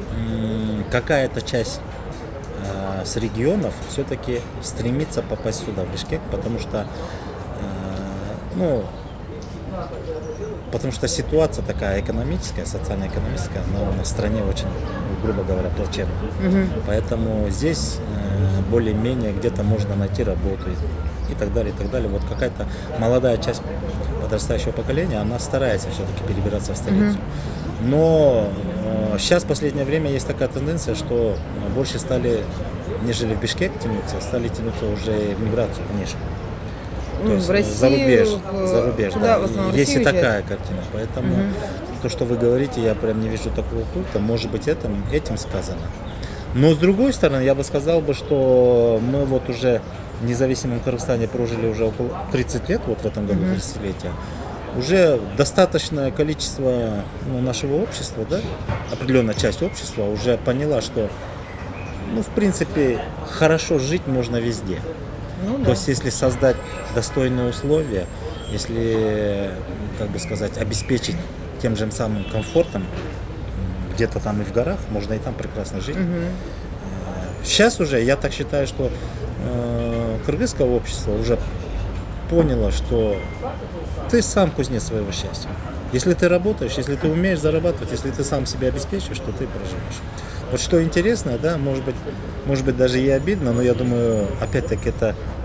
какая-то часть с регионов все-таки стремится попасть сюда, в Бишкек, потому что ситуация такая экономическая, социально-экономическая, она у нас в стране очень, грубо говоря, плачевная. Поэтому здесь более-менее где-то можно найти работу и так далее, и так далее. Вот какая-то молодая часть подрастающего поколения, она старается все-таки перебираться в столицу. Но сейчас в последнее время есть такая тенденция, что больше стали, нежели в Бишкек тянуться, стали тянуться уже в миграцию внешнюю. То есть в Россию, за рубеж, да. Есть и такая картина. Поэтому то, что вы говорите, я прям не вижу такого культа. Может быть, этим сказано. Но с другой стороны, я бы сказал, что мы вот уже в независимом Кыргызстане прожили уже около 30 лет, вот в этом году 30-летие. уже достаточное количество нашего общества, да, определенная часть общества уже поняла, что, в принципе, хорошо жить можно везде. Ну, То да. есть, если создать достойные условия, если, обеспечить тем же самым комфортом, где-то там и в горах, можно и там прекрасно жить. Сейчас уже, я так считаю, что кыргызское общество уже поняло, что ты сам кузнец своего счастья. Если ты работаешь, если ты умеешь зарабатывать, если ты сам себя обеспечиваешь, то ты проживешь. Вот что интересно, да, может быть даже и обидно, но я думаю, опять-таки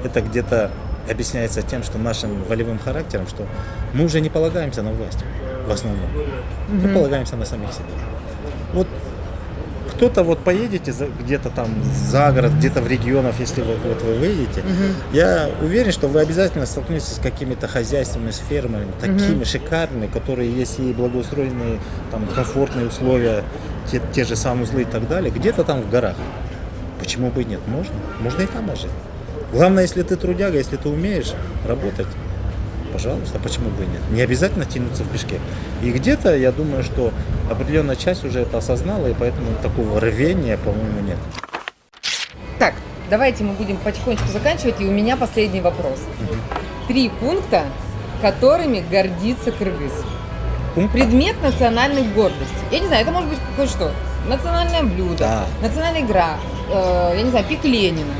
это где-то объясняется тем, что нашим волевым характером, что мы уже не полагаемся на власть в основном. Мы полагаемся на самих себя. Вот кто-то поедете где-то там за город, где-то в регионах, если вы выедете, я уверен, что вы обязательно столкнетесь с какими-то хозяйственными фермами, такими шикарными, которые есть и благоустроенные, там, комфортные условия, те же самые узлы и так далее, где-то там в горах. Почему бы и нет? Можно и там жить. Главное, если ты трудяга, если ты умеешь работать, пожалуйста, почему бы и нет? Не обязательно тянуться в Бишкек. И где-то, я думаю, что определенная часть уже это осознала, и поэтому такого рвения, по-моему, нет. Так, давайте мы будем потихонечку заканчивать, и у меня последний вопрос. 3 пункта, которыми гордится кыргыз. Предмет национальной гордости. Я не знаю, это может быть какое-что. Национальное блюдо, Да. национальная игра, я не знаю, пик Ленина.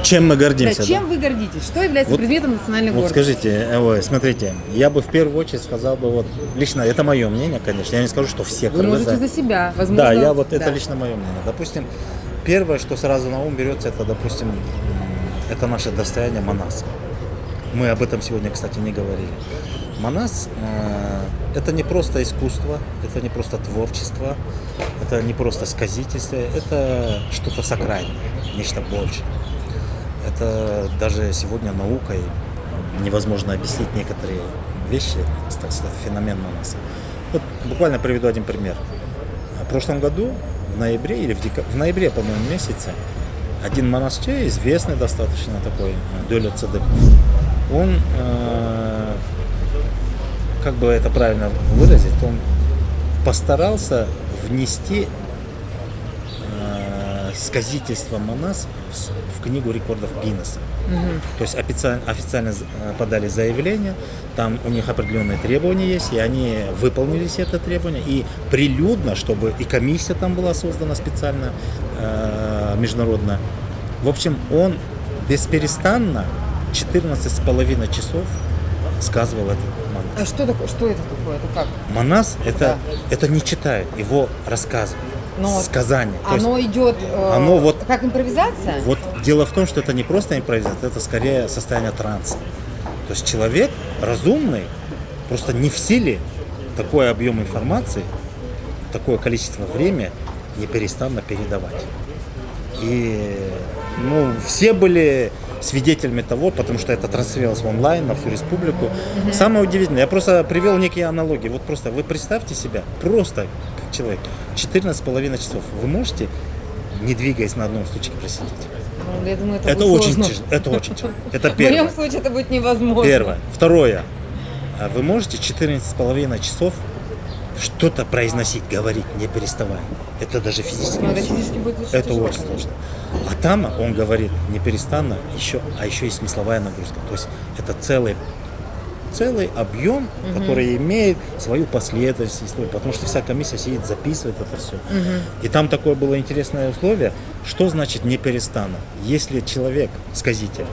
Чем мы гордимся? Да, чем вы гордитесь? Что является предметом национальной Вот гордости? скажите, смотрите, я бы в первую очередь сказал бы, лично это мое мнение, конечно, я не скажу, что все Вы кыргызы. можете за себя, возможно. Да, это лично мое мнение. Допустим, первое, что сразу на ум берется, это, допустим, это наше достояние Манас. Мы об этом сегодня, кстати, не говорили. Манас это не просто искусство, это не просто творчество, это не просто сказительство, это что-то сакральное, нечто большее. Это даже сегодня наукой невозможно объяснить некоторые вещи, так сказать, феномен Манаса. Вот буквально приведу один пример. В прошлом году, в ноябре или в ноябре, по-моему, месяце, один монастырь, известный достаточно такой, Дёля Цадык, он, как бы это правильно выразить, он постарался внести сказительство Манас в книгу рекордов Гиннесса. То есть официально подали заявление, там у них определенные требования есть, и они выполнили все это требование, и прилюдно, чтобы и комиссия там была создана специально, международная. В общем, он бесперестанно 14,5 часов сказывал этот Манас. А что такое? Что это такое? Это как? Манас это не читают, его рассказывают. Но Сказание. Оно идет оно как импровизация? Вот дело в том, что это не просто импровизация, это скорее состояние транса. То есть человек разумный просто не в силе такой объем информации, такое количество времени неперестанно передавать. И все были свидетелями того, потому что это транслировалось онлайн на всю республику. Самое удивительное, я просто привел некие аналогии. Вот просто вы представьте себя, просто как человек, 14,5 часов. Вы можете, не двигаясь на одном стульчике, просидеть? Я думаю, Это будет очень сложно. тяжело. Это очень тяжело. Это В моем первое. случае это будет невозможно. Первое. Второе. Вы можете 14,5 часов что-то произносить, говорить, не переставая. Это даже физически. Но это физически будет очень Это тяжело, очень конечно. сложно. А там он говорит неперестанно, еще и смысловая нагрузка. То есть это целый объем, который имеет свою последовательность, потому что вся комиссия сидит, записывает это все. И там такое было интересное условие, что значит не перестану. Если человек, сказитель,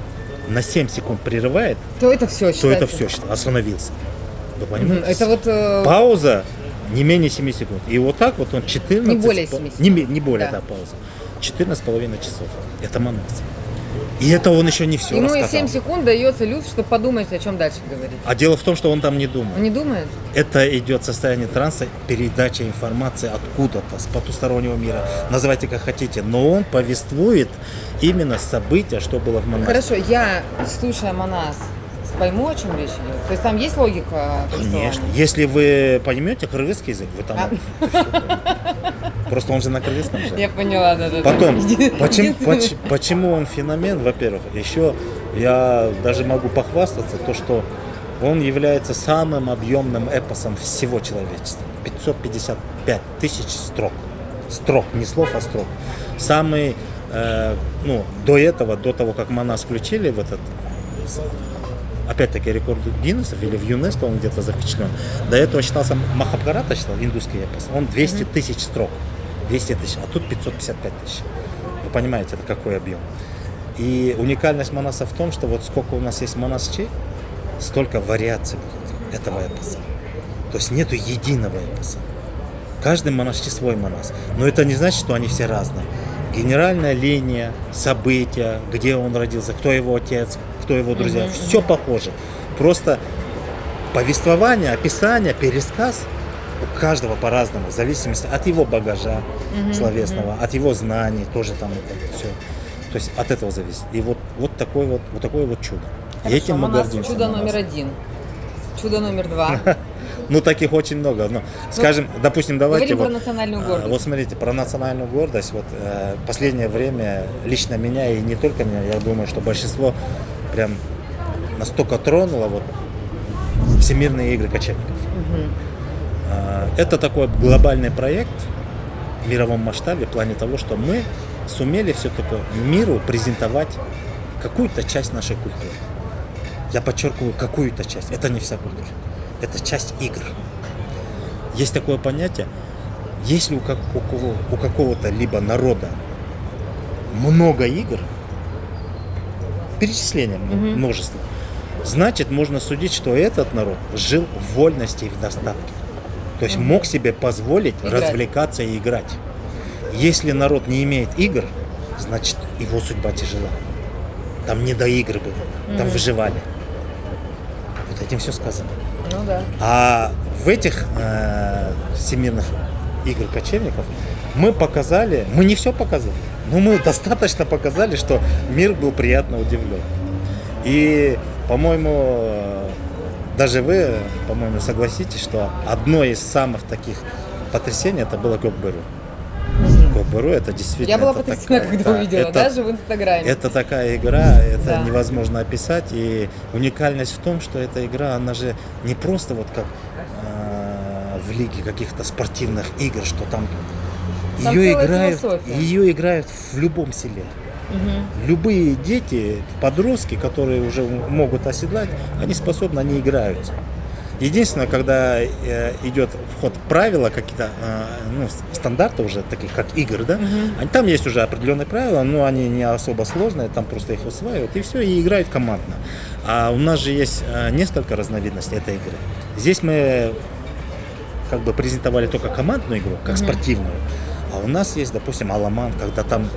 на 7 секунд прерывает, То это все то это все, остановился. Вы понимаете? Это вот Пауза не менее 7 секунд. И вот так вот он 14... Не более 7 секунд. Не более, Да. да, пауза. 14,5 часов. Это Манас. И это он еще не все ему и рассказал. 7 секунд дается люкс, чтобы подумать, о чем дальше говорить. А дело в том, что он там не думал. Он не думает? Это идет состояние транса, передача информации откуда-то, с потустороннего мира. Называйте как хотите. Но он повествует именно события, что было в Манасе. Хорошо, я, слушая Манас, пойму, о чем речь идет? То есть там есть логика? Конечно. Если вы поймете кыргызский язык, вы там... Просто он же на кыргызском же. Я поняла, да. Потом, Единственное. почему он феномен, во-первых, еще я даже могу похвастаться, то, что Он является самым объемным эпосом всего человечества. 555 тысяч строк. Строк, не слов, а строк. Самый, до этого, до того, как мы нас включили в этот, опять-таки, рекорд Гиннесса или в ЮНЕСКО он где-то запечатлен. До этого считался Махабхарата, считал, индусский эпос. Он 200 тысяч строк. 200 тысяч, а тут 555 тысяч. Вы понимаете, это какой объем. И уникальность Манаса в том, что вот сколько у нас есть манасчей, столько вариаций будет этого эпоса. То есть нету единого эпоса. Каждый монашчи свой манас. Но это не значит, что они все разные. Генеральная линия, события, где он родился, кто его отец, кто его друзья, все похоже. Просто повествование, описание, пересказ у каждого по-разному, в зависимости от его багажа словесного, от его знаний, тоже там это все. То есть от этого зависит. И вот такое вот чудо. Хорошо, И этим мы Манас гордимся. чудо Манас. номер 1. Чудо номер 2. Ну, таких очень много. Ну, скажем, допустим, давайте... Говорим про национальную гордость. Вот смотрите, про национальную гордость. Вот последнее время лично меня, и не только меня, я думаю, что большинство прям настолько тронуло вот Всемирные игры кочевников. Это такой глобальный проект в мировом масштабе в плане того, что мы сумели все-таки миру презентовать какую-то часть нашей культуры. Я подчеркиваю, какую-то часть. Это не вся культура. Это часть игр. Есть такое понятие, если у какого-то либо народа много игр, перечисление множество, значит, можно судить, что этот народ жил в вольности и в достатке. То есть мог себе позволить развлекаться и играть. Если народ не имеет игр, значит, его судьба тяжела. Там не до игр было, там выживали. Вот этим все сказано. Ну да. А в этих всемирных игр кочевников мы показали, мы не все показали, но мы достаточно показали, что мир был приятно удивлен. И, по-моему, даже вы, по-моему, согласитесь, что одно из самых таких потрясений это было Кокберу. Кокберу это действительно... Я была потрясена, когда увидела, даже в Инстаграме. Это такая игра, это Да. невозможно описать. И уникальность в том, что эта игра, она же не просто вот как в лиге каких-то спортивных игр, что там, Там ее играют в любом селе. Любые дети, подростки, которые уже могут оседлать, они способны, они играются. Единственное, когда идет в ход правила, какие-то стандарты уже, таких как игр, да, там есть уже определенные правила, но они не особо сложные, там просто их усваивают, и все, и играют командно. А у нас же есть несколько разновидностей этой игры. Здесь мы как бы презентовали только командную игру, как спортивную, а у нас есть, допустим, аламан, когда там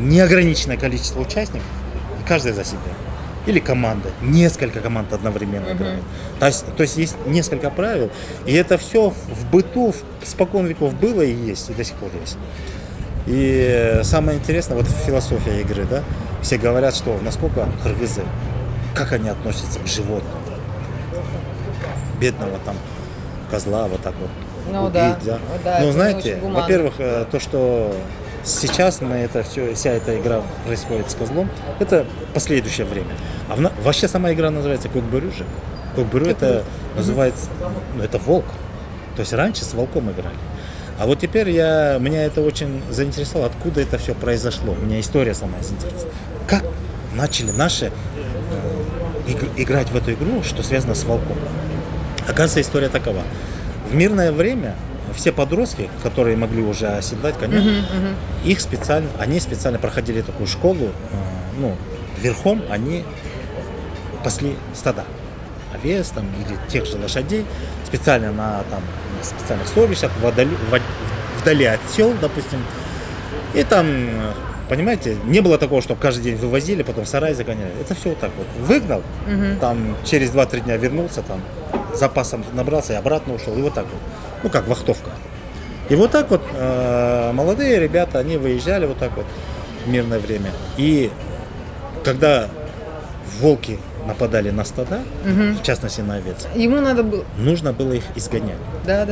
неограниченное количество участников, и каждый за себя. Или команда, несколько команд одновременно играют. То есть есть несколько правил, и это все в быту спокон веков было и есть, и до сих пор есть. И самое интересное, вот философия игры, да, все говорят, что насколько кыргызы, как они относятся к животным. Бедного там козла вот так вот убить, да. Да, Ну, это знаете, очень гуманно. во-первых, то, что сейчас вся эта игра происходит с козлом, это последующее время. Вообще сама игра называется Кокберу же. Кокберу это называется, это волк. То есть раньше с волком играли. А вот теперь меня это очень заинтересовало, откуда это все произошло. Меня история сама заинтересовала. Как начали наши играть в эту игру, что связано с волком. Оказывается, история такова. В мирное время все подростки, которые могли уже оседлать коня, они специально проходили такую школу, верхом они пасли стада, овец там, или тех же лошадей, специально на специальных стойбищах, вдали от сел, допустим. И там, понимаете, не было такого, что каждый день вывозили, потом в сарай загоняли. Это все вот так вот. Выгнал, там через 2-3 дня вернулся, там запасом набрался и обратно ушел. И вот так вот. Ну, как вахтовка. И вот так вот молодые ребята, они выезжали вот так вот в мирное время. И когда волки нападали на стада, в частности на овец, Ему надо было... нужно было их изгонять. Да.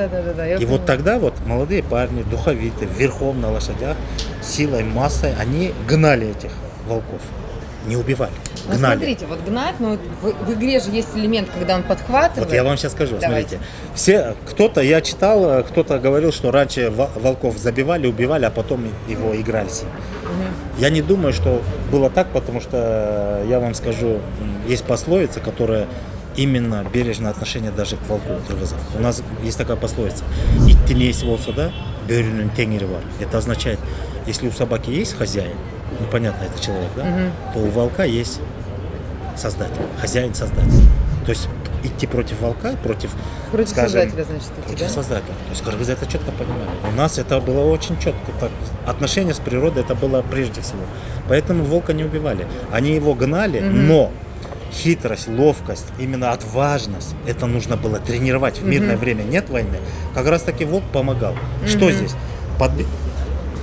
И вот тогда вот молодые парни, духовитые, верхом на лошадях, силой, массой, они гнали этих волков. не убивали, Ну, гнали. смотрите, вот гнать, ну, в игре же есть элемент, когда он подхватывает. Вот я вам сейчас скажу, Давайте. смотрите. Кто-то, я читал, кто-то говорил, что раньше волков забивали, убивали, а потом его играли с ним. Я не думаю, что было так, потому что, я вам скажу, есть пословица, которая именно бережное отношение даже к волку кыргызов. У нас есть такая пословица: «Иттин иеси болсо да, бөрүнүн теңири бар». Это означает, если у собаки есть хозяин, ну понятно, это человек, да, то у волка есть создатель, хозяин-создатель. То есть идти против волка, против Создателя, значит, идти, против да? создателя. То есть кыргызы это четко понимали. У нас это было очень четко. Так, отношение с природой это было прежде всего. Поэтому волка не убивали. Они его гнали, но хитрость, ловкость, именно отважность, это нужно было тренировать. В мирное время нет войны. Как раз таки волк помогал. Что здесь?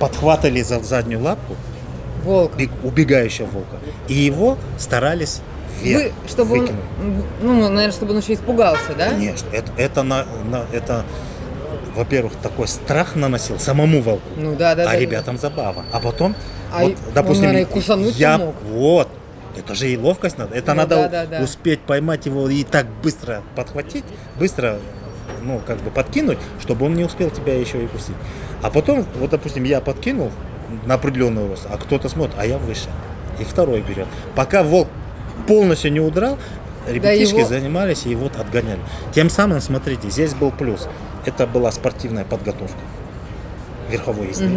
Подхватывали за заднюю лапку Волк. убегающего волка. И его старались вверх Чтобы выкинуть. он, ну, наверное, чтобы он еще испугался, да? Конечно, это, во-первых, такой страх наносил самому волку, Ну да, да, а да. ребятам забава. А потом, А вот, он, допустим, наверное, и кусануть помог. вот, это же и ловкость надо. Это Ну надо да. успеть поймать его и так быстро подхватить, быстро, ну, как бы подкинуть, чтобы он не успел тебя еще и кусить. А потом, вот, допустим, я подкинул на определенный рост, а кто-то смотрит, а я выше. И второй берет. Пока волк полностью не удрал, ребятишки его- занимались и его отгоняли. Тем самым, смотрите, здесь был плюс. Это была спортивная подготовка верховой езды.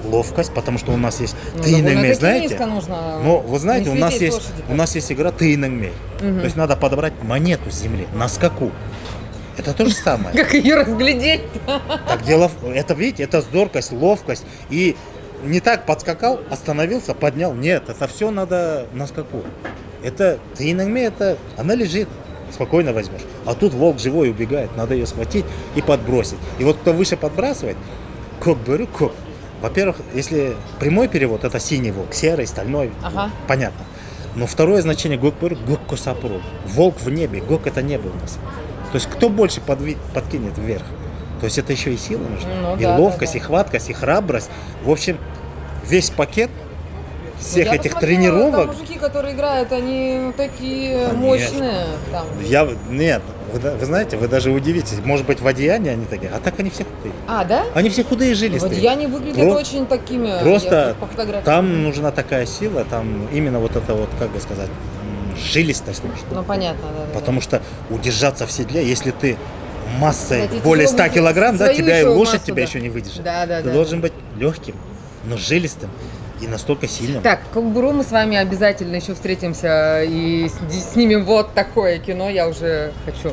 Ловкость, потому что у нас есть Ну, тыйнагмей, довольно-таки знаете? низко нужно. Ну, вы знаете, не у нас слететь есть, с лошади. у нас есть игра тыйнагмей. То есть надо подобрать монету с земли на скаку. Это то же самое. Как ее разглядеть? Так дело, это, видите, это зоркость, ловкость. И не так подскакал, остановился, поднял. Нет, это все надо на скаку. Это тыйнагмей, это она лежит, спокойно возьмешь. А тут волк живой убегает, надо ее схватить и подбросить. И вот кто выше подбрасывает, кок беру, кок. Во-первых, если прямой перевод, это синий волк, серый, стальной, Ага. понятно. Но второе значение гок беру, гок косапру. Волк в небе, гок это небо у нас. То есть кто больше подкинет вверх. То есть это еще и сила нужна, Ну и да, ловкость, да. и хваткость, и храбрость. В общем, весь пакет всех Я этих посмотрела, тренировок. Там мужики, которые играют, они такие Конечно. мощные. Там. Нет, вы знаете, вы даже удивитесь. Может быть, в одеянии они такие, а так они все худые. А, да? Они все худые и В жилистые. одеянии выглядят Про- очень такими. Просто я по фотографиям. там нужна такая сила, там именно вот это вот, как бы сказать, жилистость нужна. Ну, понятно, да. Потому что удержаться в седле, если ты массой Кстати, более тяжело 100 килограмм, да, свою тебя и еще лошадь массу, тебя да. еще не выдержит. Да. Ты должен быть легким, но жилистым и настолько сильным. Так, Кокбуру, мы с вами обязательно еще встретимся и снимем вот такое кино. Я уже хочу.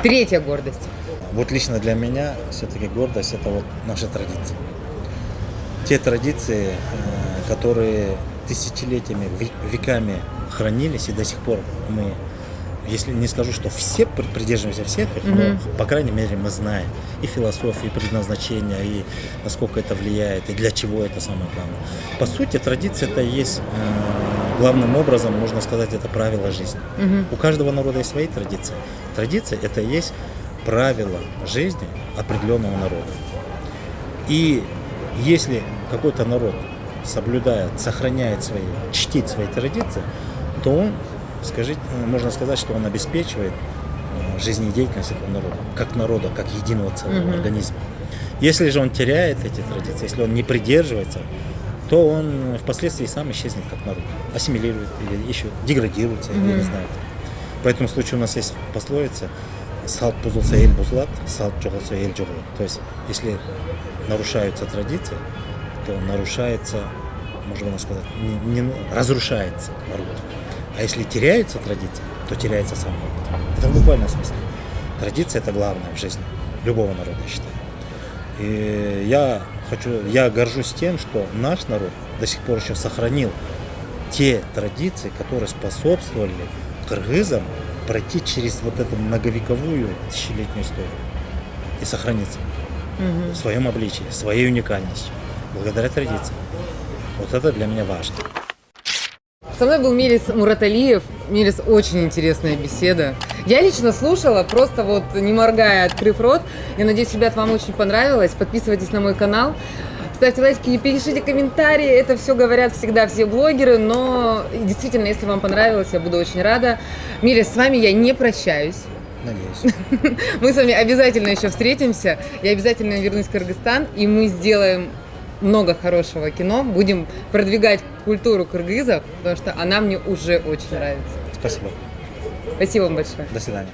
Третья гордость. Вот лично для меня все-таки гордость – это вот наши традиции. Те традиции, которые тысячелетиями, веками хранились, и до сих пор мы, если не скажу, что все придерживаемся всех их, но, по крайней мере, мы знаем и философию, и предназначение, и насколько это влияет, и для чего это самое главное. По сути, традиция это и есть, главным образом, можно сказать, это правило жизни. У каждого народа есть свои традиции. Традиция это и есть правила жизни определенного народа. И если какой-то народ соблюдает, сохраняет свои, чтит свои традиции, то он, можно сказать, что он обеспечивает жизнедеятельность этого народа, как единого целого организма. Если же он теряет эти традиции, если он не придерживается, то он впоследствии сам исчезнет как народ, ассимилирует или еще деградируется, я не знаю. По этому случаю у нас есть пословица «Салт бузулса эль бузлат, салт жоғалса эль жоғалат». То есть, если нарушаются традиции, то нарушается, можно сказать, разрушается народ. А если теряются традиции, то теряется сам народ. Это в буквальном смысле. Традиция – это главное в жизни любого народа, я считаю. И я горжусь тем, что наш народ до сих пор еще сохранил те традиции, которые способствовали кыргызам пройти через вот эту многовековую тысячелетнюю историю и сохраниться в своем обличии, своей уникальностью, благодаря традициям. Вот это для меня важно. Со мной был Милис Мураталиев. Милис, очень интересная беседа. Я лично слушала, просто вот не моргая, открыв рот. Я надеюсь, ребят, вам очень понравилось. Подписывайтесь на мой канал. ставьте лайки, пишите комментарии. Это все говорят всегда все блогеры, но действительно, если вам понравилось, я буду очень рада. Миля, с вами я не прощаюсь. Надеюсь. Мы с вами обязательно еще встретимся. Я обязательно вернусь в Кыргызстан, и мы сделаем много хорошего кино. Будем продвигать культуру кыргызов, потому что она мне уже очень нравится. Спасибо. Спасибо вам большое. До свидания.